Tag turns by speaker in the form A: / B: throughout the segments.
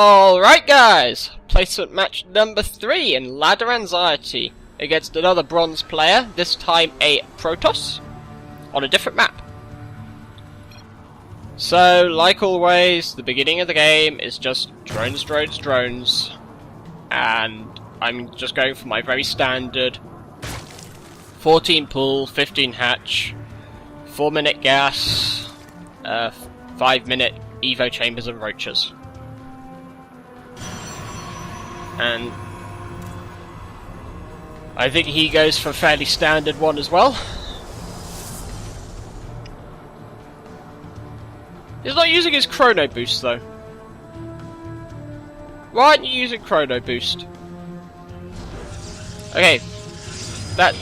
A: Alright guys, placement match number 3 in Ladder Anxiety against another bronze player, this time a Protoss, on a different map. So, like always, the beginning of the game is just drones, drones, drones, and I'm just going for my very standard 14 pull, 15 hatch, 4-minute gas, 5-minute evo chambers and roaches. And I think he goes for a fairly standard one as well. He's not using his chrono boost though. Why aren't you using chrono boost? Okay, that's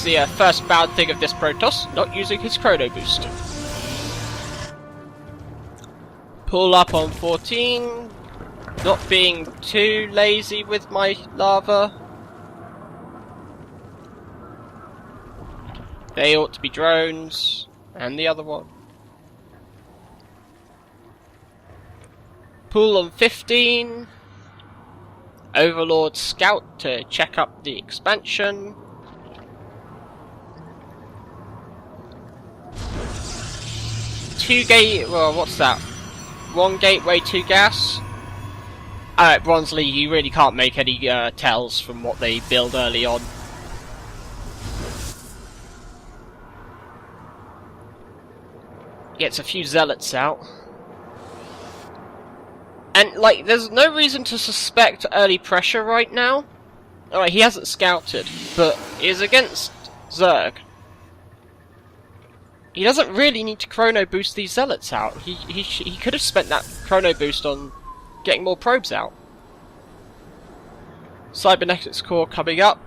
A: the first bad thing of this Protoss, not using his chrono boost. Pull up on 14. Not being too lazy with my lava. They ought to be drones. And the other one. Pull on 15. Overlord Scout to check up the expansion. Well, what's that? 1 gateway, 2 gas. Alright, Bronsley, you really can't make any tells from what they build early on. Gets a few zealots out. And, like, there's no reason to suspect early pressure right now. Alright, he hasn't scouted, but he's against Zerg. He doesn't really need to chrono boost these zealots out. He could have spent that chrono boost on getting more probes out. Cybernetics core coming up.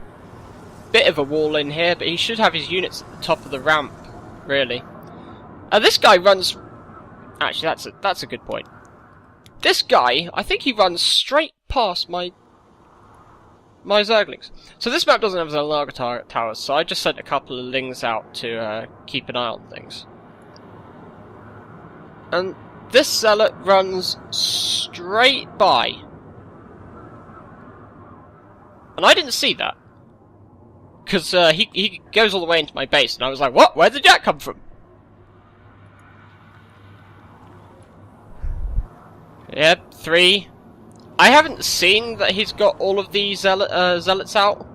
A: Bit of a wall in here, but he should have his units at the top of the ramp, really. This guy runs... Actually, that's a good point. This guy, I think he runs straight past my Zerglings. So this map doesn't have Zerlaga towers, so I just sent a couple of Lings out to keep an eye on things. And this zealot runs straight by. And I didn't see that. Because he goes all the way into my base, and I was like, what? Where did that come from? Yep, 3. I haven't seen that he's got all of these zealots out.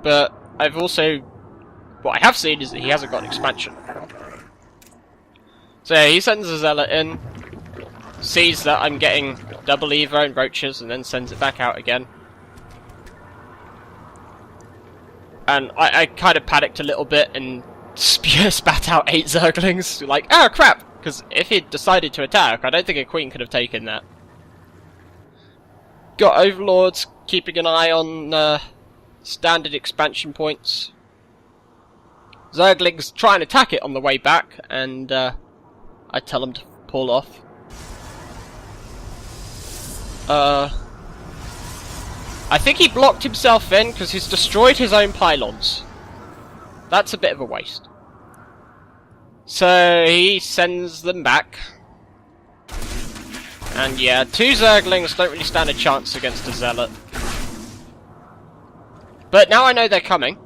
A: But I've also... What I have seen is that he hasn't got an expansion. So yeah, he sends a zealot in, sees that I'm getting double evo and roaches, and then sends it back out again. And I kind of panicked a little bit and spat out 8 Zerglings. Like, oh crap! Because if he'd decided to attack, I don't think a queen could have taken that. Got overlords keeping an eye on standard expansion points. Zerglings try and attack it on the way back, and I tell him to pull off. I think he blocked himself in because he's destroyed his own pylons. That's a bit of a waste. So he sends them back. And yeah, 2 Zerglings don't really stand a chance against a zealot. But now I know they're coming.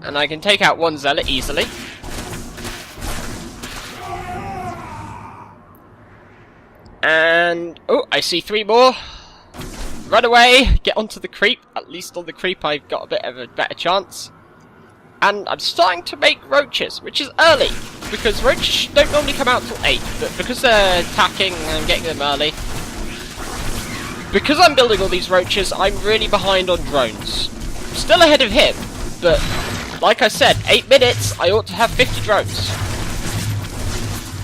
A: And I can take out 1 zealot easily. And... oh, I see 3 more. Run away! Get onto the creep. At least on the creep I've got a bit of a better chance. And I'm starting to make roaches, which is early. Because roaches don't normally come out till 8. But because they're attacking and getting them early... Because I'm building all these roaches, I'm really behind on drones. Still ahead of him, but... like I said, 8 minutes, I ought to have 50 drones.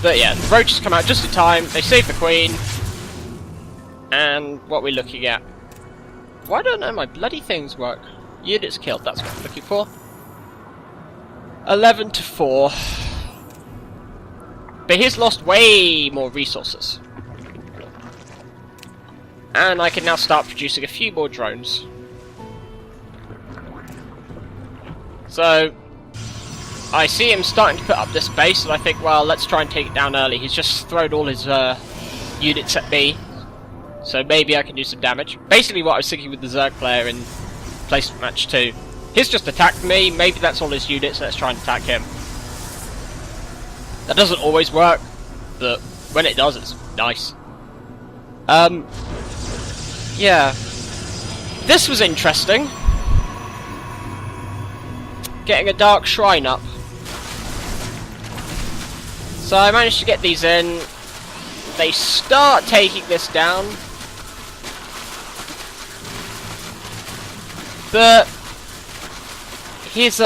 A: But yeah, the roaches come out just in time, they save the queen. And what we're looking at. Why don't my bloody things work? Units killed, that's what I'm looking for. 11 to 4. But he's lost way more resources. And I can now start producing a few more drones. So, I see him starting to put up this base, and I think, well, let's try and take it down early. He's just thrown all his units at me, so maybe I can do some damage. Basically what I was thinking with the Zerg player in Placement Match 2. He's just attacked me, maybe that's all his units, let's try and attack him. That doesn't always work, but when it does, it's nice. Yeah. This was interesting. Getting a Dark Shrine up. So I managed to get these in. They start taking this down. But he's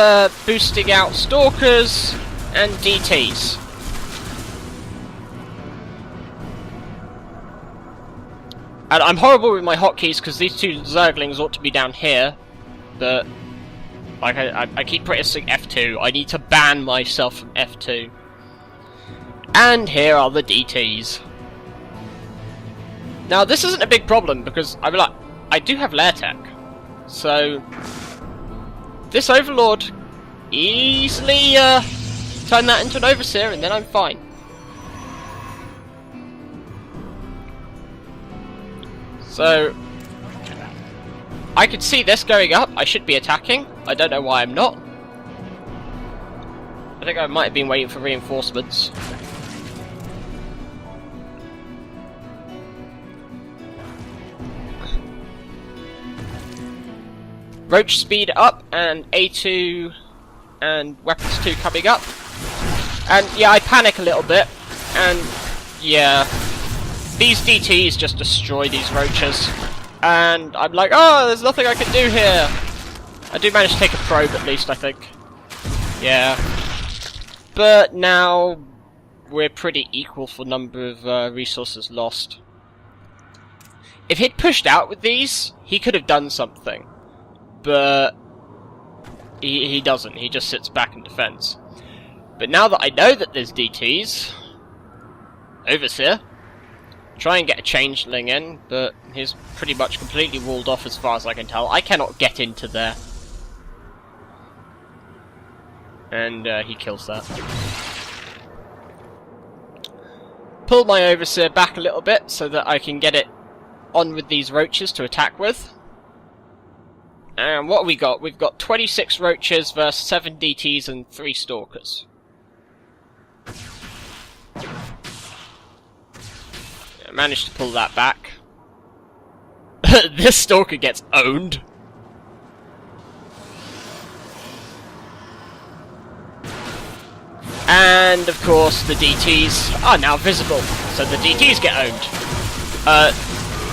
A: boosting out Stalkers and DTs. And I'm horrible with my hotkeys because these two Zerglings ought to be down here. But like I keep pressing F2. I need to ban myself from F2. And here are the DTs. Now this isn't a big problem because I do have Lair Tech. So this Overlord easily turn that into an Overseer and then I'm fine. So I could see this going up. I should be attacking. I don't know why I'm not. I think I might have been waiting for reinforcements. Roach speed up and A2 and weapons 2 coming up. And yeah, I panic a little bit. And yeah, these DTs just destroy these roaches. And I'm like, oh, there's nothing I can do here. I do manage to take a probe at least, I think. Yeah. But now we're pretty equal for number of resources lost. If he'd pushed out with these, he could have done something. But he doesn't. He just sits back and defends. But now that I know that there's DTs, Overseer, try and get a Changeling in, but he's pretty much completely walled off as far as I can tell. I cannot get into there. And he kills that. Pull my Overseer back a little bit so that I can get it on with these roaches to attack with. And what have we got? We've got 26 roaches versus 7 DTs and 3 Stalkers. I managed to pull that back. This Stalker gets owned. And of course the DTs are now visible, so the DTs get owned.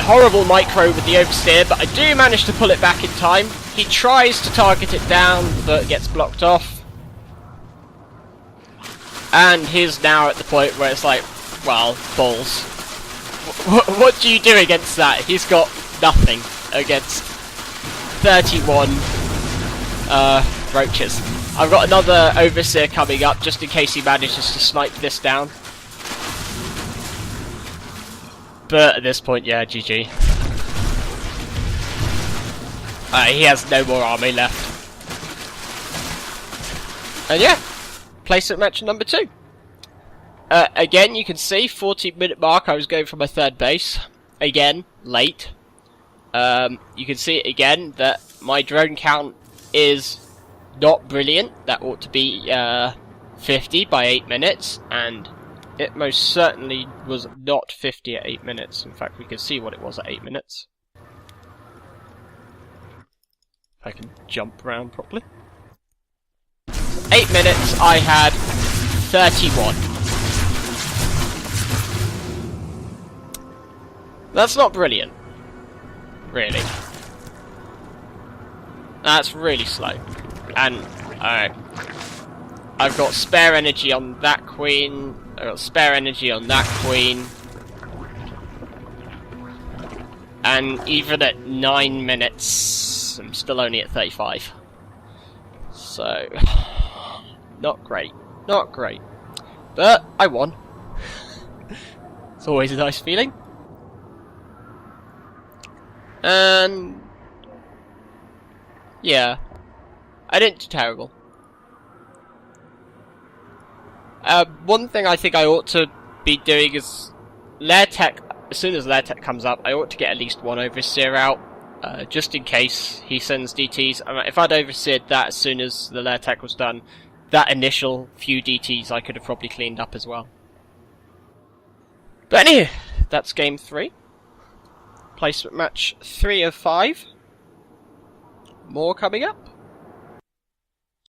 A: Horrible micro with the Overseer, but I do manage to pull it back in time. He tries to target it down, but gets blocked off. And he's now at the point where it's like, well, balls. What do you do against that? He's got nothing against 31 roaches. I've got another Overseer coming up, just in case he manages to snipe this down. But at this point, yeah, GG. He has no more army left. And yeah, placement match number 2. Again, you can see, 14-minute mark, I was going for my 3rd base. Again, late. You can see again that my drone count is not brilliant. That ought to be 50 by 8 minutes, and it most certainly was not 50 at 8 minutes. In fact, we can see what it was at 8 minutes. If I can jump around properly. 8 minutes, I had 31. That's not brilliant. Really. That's really slow. And, alright. I've got spare energy on that queen. I've got spare energy on that queen. And even at 9 minutes, I'm still only at 35. So, not great. Not great. But, I won. It's always a nice feeling. And yeah, I didn't do terrible. One thing I think I ought to be doing is Lair Tech as soon as lair tech comes up, I ought to get at least one overseer out, just in case he sends DTs. I mean, if I'd overseered that as soon as the lair tech was done, that initial few DTs I could have probably cleaned up as well. But anyway, that's game 3. Placement match 3 of 5. More coming up.